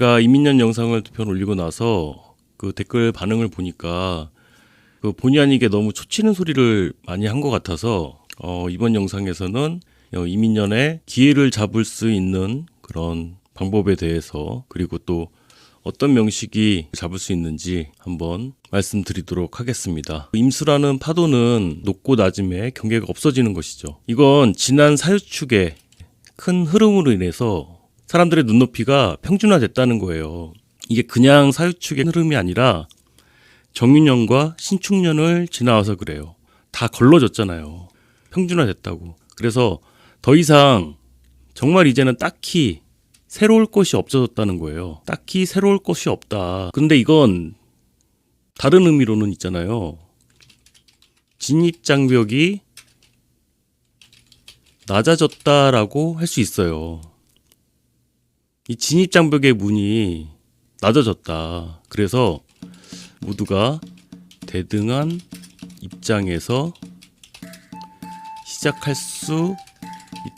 제가 이민년 영상을 2편 올리고 나서 그 댓글 반응을 보니까 그 본의 아니게 너무 초치는 소리를 많이 한 것 같아서 이번 영상에서는 이민년의 기회를 잡을 수 있는 그런 방법에 대해서, 그리고 또 어떤 명식이 잡을 수 있는지 한번 말씀드리도록 하겠습니다. 임수라는 파도는 높고 낮음에 경계가 없어지는 것이죠. 이건 지난 사유축의 큰 흐름으로 인해서 사람들의 눈높이가 평준화됐다는 거예요. 이게 그냥 사유축의 흐름이 아니라 정윤년과 신축년을 지나와서 그래요. 다 걸러졌잖아요. 평준화됐다고. 그래서 더 이상 정말 이제는 딱히 새로울 것이 없어졌다는 거예요. 딱히 새로울 것이 없다. 근데 이건 다른 의미로는 있잖아요. 진입장벽이 낮아졌다라고 할 수 있어요. 이 진입장벽의 문이 낮아졌다. 그래서 모두가 대등한 입장에서 시작할 수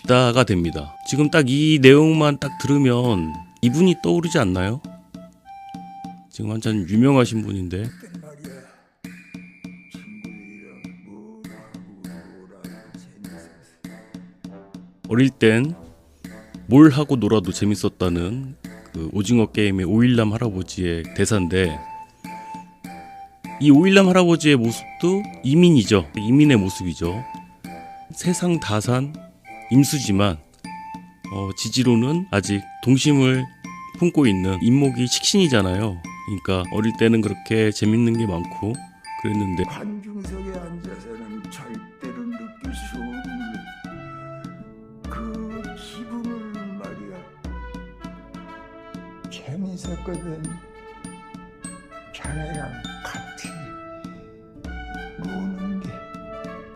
있다가 됩니다. 지금 딱 이 내용만 딱 들으면 이분이 떠오르지 않나요? 지금 한참 유명하신 분인데. 어릴 땐 뭘 하고 놀아도 재밌었다는 그 오징어 게임의 오일남 할아버지의 대사인데, 이 오일남 할아버지의 모습도 이민이죠. 이민의 모습이죠. 세상 다산 임수지만 지지로는 아직 동심을 품고 있는 인목이 식신이잖아요. 그러니까 어릴 때는 그렇게 재밌는 게 많고 그랬는데, 관중석에 앉아서는 절대로 느낄 수 없는 그 기분을 말이야. 재밌었거든. 자네랑 같이 노는 게.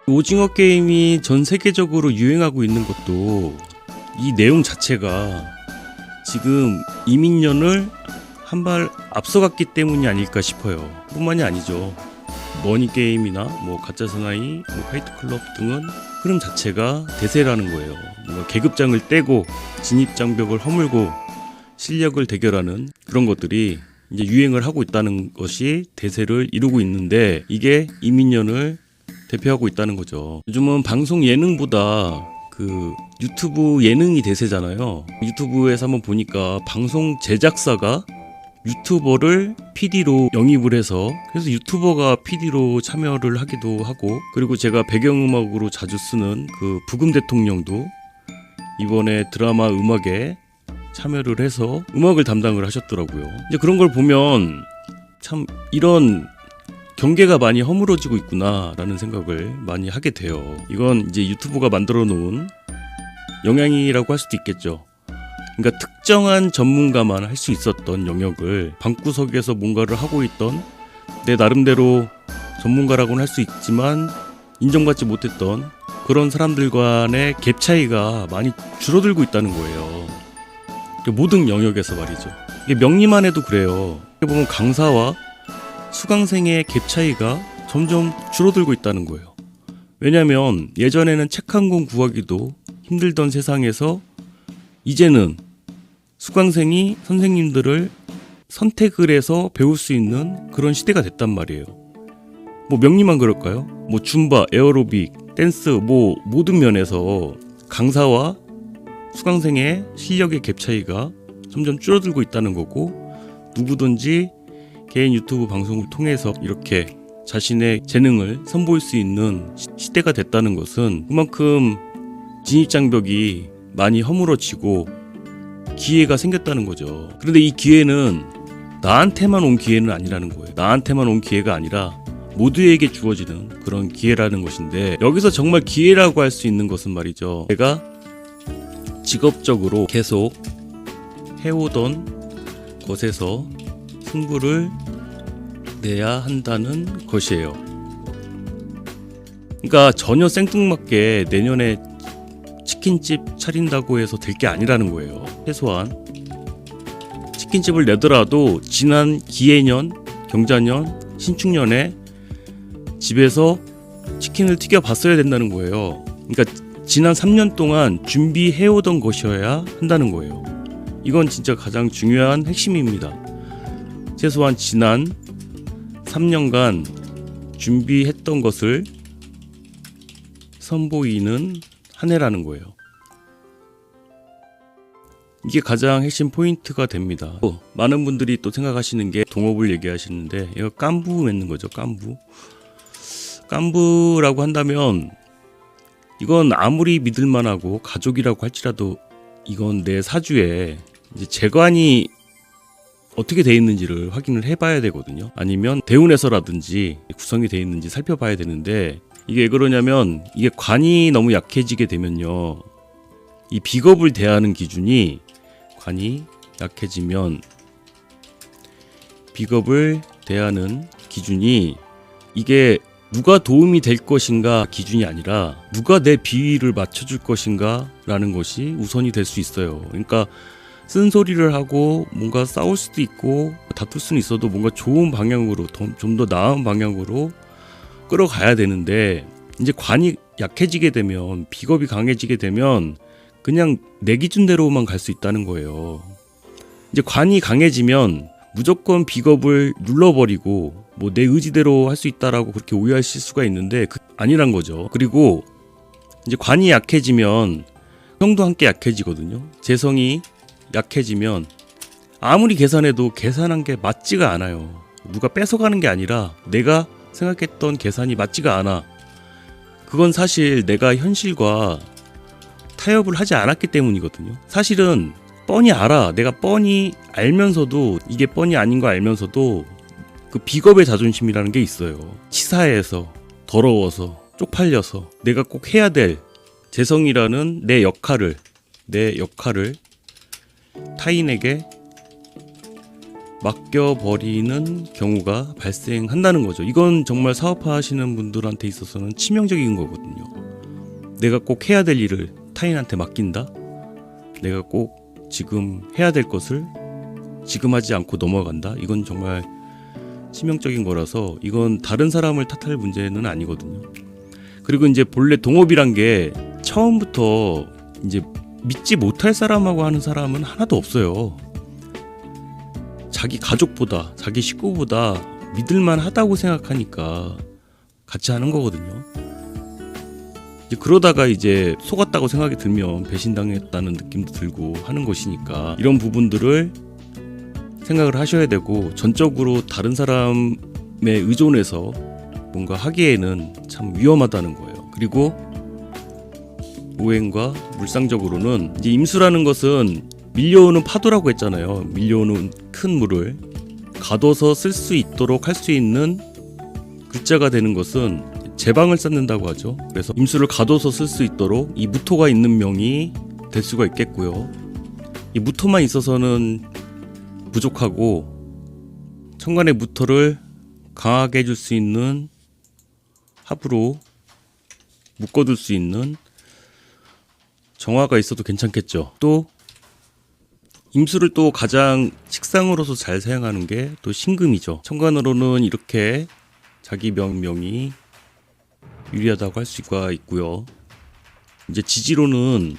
오징어 게임이 전 세계적으로 유행하고 있는 것도 이 내용 자체가 지금 이민년을 한 발 앞서갔기 때문이 아닐까 싶어요. 뿐만이 아니죠. 머니게임이나 가짜사나이, 화이트클럽 등은 흐름 자체가 대세라는 거예요. 뭔가 계급장을 떼고 진입장벽을 허물고 실력을 대결하는 그런 것들이 이제 유행을 하고 있다는 것이 대세를 이루고 있는데, 이게 이민년을 대표하고 있다는 거죠. 요즘은 방송 예능보다 그 유튜브 예능이 대세잖아요. 유튜브에서 한번 보니까 방송 제작사가 유튜버를 PD로 영입을 해서, 그래서 유튜버가 PD로 참여를 하기도 하고, 그리고 제가 배경음악으로 자주 쓰는 그 부금 대통령도 이번에 드라마 음악에 참여를 해서 음악을 담당을 하셨더라고요. 이제 그런 걸 보면 참 이런 경계가 많이 허물어지고 있구나라는 생각을 많이 하게 돼요. 이건 이제 유튜브가 만들어 놓은 영향이라고 할 수도 있겠죠. 그러니까 특정한 전문가만 할 수 있었던 영역을 방구석에서 뭔가를 하고 있던, 내 나름대로 전문가라고는 할 수 있지만 인정받지 못했던 그런 사람들 간의 갭 차이가 많이 줄어들고 있다는 거예요. 모든 영역에서 말이죠. 이게 명리만 해도 그래요. 보면 강사와 수강생의 갭 차이가 점점 줄어들고 있다는 거예요. 왜냐하면 예전에는 책 한 권 구하기도 힘들던 세상에서 이제는 수강생이 선생님들을 선택을 해서 배울 수 있는 그런 시대가 됐단 말이에요. 명리만 그럴까요? 줌바, 에어로빅, 댄스, 모든 면에서 강사와 수강생의 실력의 갭 차이가 점점 줄어들고 있다는 거고, 누구든지 개인 유튜브 방송을 통해서 이렇게 자신의 재능을 선보일 수 있는 시대가 됐다는 것은 그만큼 진입장벽이 많이 허물어지고 기회가 생겼다는 거죠. 그런데 이 기회는 나한테만 온 기회는 아니라는 거예요. 나한테만 온 기회가 아니라 모두에게 주어지는 그런 기회라는 것인데, 여기서 정말 기회라고 할 수 있는 것은 말이죠, 내가 직업적으로 계속 해오던 것에서 승부를 내야 한다는 것이에요. 그러니까 전혀 생뚱맞게 내년에 치킨집 차린다고 해서 될 게 아니라는 거예요. 최소한 치킨집을 내더라도 지난 기해년, 경자년, 신축년에 집에서 치킨을 튀겨봤어야 된다는 거예요. 그러니까 지난 3년 동안 준비해오던 것이어야 한다는 거예요. 이건 진짜 가장 중요한 핵심입니다. 최소한 지난 3년간 준비했던 것을 선보이는 한 해라는 거예요. 이게 가장 핵심 포인트가 됩니다. 많은 분들이 또 생각하시는 게 동업을 얘기하시는데, 이거 깐부 맺는 거죠. 깐부라고 한다면 이건 아무리 믿을만하고 가족이라고 할지라도 이건 내 사주에 이제 재관이 어떻게 돼 있는지를 확인을 해봐야 되거든요. 아니면 대운에서라든지 구성이 돼 있는지 살펴봐야 되는데, 이게 왜 그러냐면, 이게 관이 너무 약해지게 되면요, 이 비겁을 대하는 기준이, 관이 약해지면 비겁을 대하는 기준이, 이게 누가 도움이 될 것인가 기준이 아니라 누가 내 비위를 맞춰줄 것인가 라는 것이 우선이 될 수 있어요. 그러니까 쓴소리를 하고 뭔가 싸울 수도 있고 다툴 수는 있어도 뭔가 좋은 방향으로, 좀 더 나은 방향으로 끌어가야 되는데, 이제 관이 약해지게 되면, 비겁이 강해지게 되면 그냥 내 기준대로만 갈 수 있다는 거예요. 이제 관이 강해지면 무조건 비겁을 눌러버리고 뭐 내 의지대로 할 수 있다라고 그렇게 오해하실 수가 있는데, 아니란 거죠. 그리고 이제 관이 약해지면 성도 함께 약해지거든요. 재성이 약해지면 아무리 계산해도 계산한 게 맞지가 않아요. 누가 뺏어가는 게 아니라 내가 생각했던 계산이 맞지가 않아. 그건 사실 내가 현실과 타협을 하지 않았기 때문이거든요. 사실은 뻔히 알아. 내가 뻔히 알면서도, 이게 뻔히 아닌 거 알면서도 그 비겁의 자존심이라는 게 있어요. 치사해서, 더러워서, 쪽팔려서 내가 꼭 해야 될 재성이라는 내 역할을 타인에게 맡겨버리는 경우가 발생한다는 거죠. 이건 정말 사업하시는 분들한테 있어서는 치명적인 거거든요. 내가 꼭 해야 될 일을 타인한테 맡긴다? 내가 꼭 지금 해야 될 것을 지금 하지 않고 넘어간다? 이건 정말 치명적인 거라서 이건 다른 사람을 탓할 문제는 아니거든요. 그리고 이제 본래 동업이란 게 처음부터 이제 믿지 못할 사람하고 하는 사람은 하나도 없어요. 자기 가족보다, 자기 식구보다 믿을만 하다고 생각하니까 같이 하는 거거든요. 이제 그러다가 이제 속았다고 생각이 들면 배신당했다는 느낌도 들고 하는 것이니까, 이런 부분들을 생각을 하셔야 되고, 전적으로 다른 사람에 의존해서 뭔가 하기에는 참 위험하다는 거예요. 그리고 오행과 물상적으로는 이제 임수라는 것은 밀려오는 파도라고 했잖아요. 밀려오는 큰 물을 가둬서 쓸 수 있도록 할 수 있는 글자가 되는 것은 제방을 쌓는다고 하죠. 그래서 임수를 가둬서 쓸 수 있도록 이 무토가 있는 명이 될 수가 있겠고요. 이 무토만 있어서는 부족하고, 천간의 무토를 강하게 해줄 수 있는, 합으로 묶어둘 수 있는 정화가 있어도 괜찮겠죠. 또 임수를 또 가장 식상으로서 잘 사용하는 게 또 신금이죠. 천간으로는 이렇게 자기 명이 유리하다고 할 수가 있고요. 이제 지지로는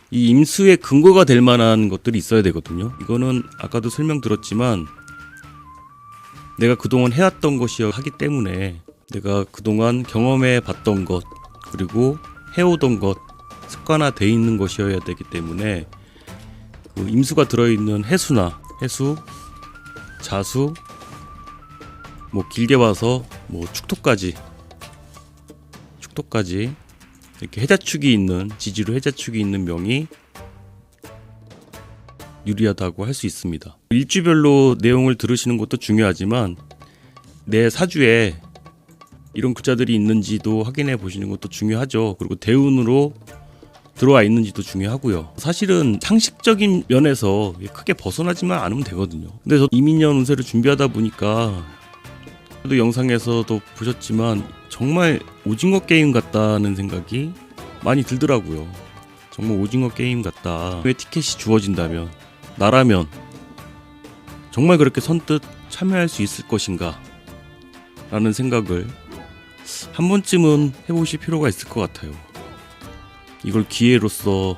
이 임수의 근거가 될 만한 것들이 있어야 되거든요. 이거는 아까도 설명드렸지만, 내가 그동안 해왔던 것이 하기 때문에 내가 그동안 경험해 봤던 것, 그리고 해오던 것, 습관화되어 있는 것이어야 되기 때문에, 그 임수가 들어있는 해수, 자수, 뭐 길게 봐서 뭐 축토까지 이렇게 해자축이 있는, 지지로 해자축이 있는 명이 유리하다고 할 수 있습니다. 일주별로 내용을 들으시는 것도 중요하지만, 내 사주에 이런 글자들이 있는지도 확인해 보시는 것도 중요하죠. 그리고 대운으로 들어와 있는지도 중요하고요. 사실은 상식적인 면에서 크게 벗어나지만 않으면 되거든요. 근데 저 이민년 운세를 준비하다 보니까, 또 영상에서도 보셨지만 정말 오징어 게임 같다는 생각이 많이 들더라고요. 정말 오징어 게임 같다. 왜 티켓이 주어진다면, 나라면 정말 그렇게 선뜻 참여할 수 있을 것인가 라는 생각을 한 번쯤은 해보실 필요가 있을 것 같아요. 이걸 기회로서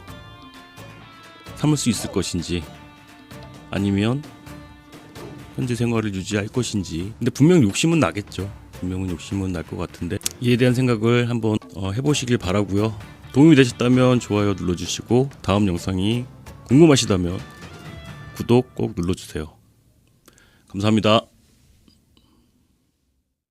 참을 수 있을 것인지, 아니면 현재 생활을 유지할 것인지. 근데 분명 욕심은 나겠죠. 분명은 욕심은 날 것 같은데, 이에 대한 생각을 한번 해보시길 바라고요. 도움이 되셨다면 좋아요 눌러주시고, 다음 영상이 궁금하시다면 구독 꼭 눌러주세요. 감사합니다.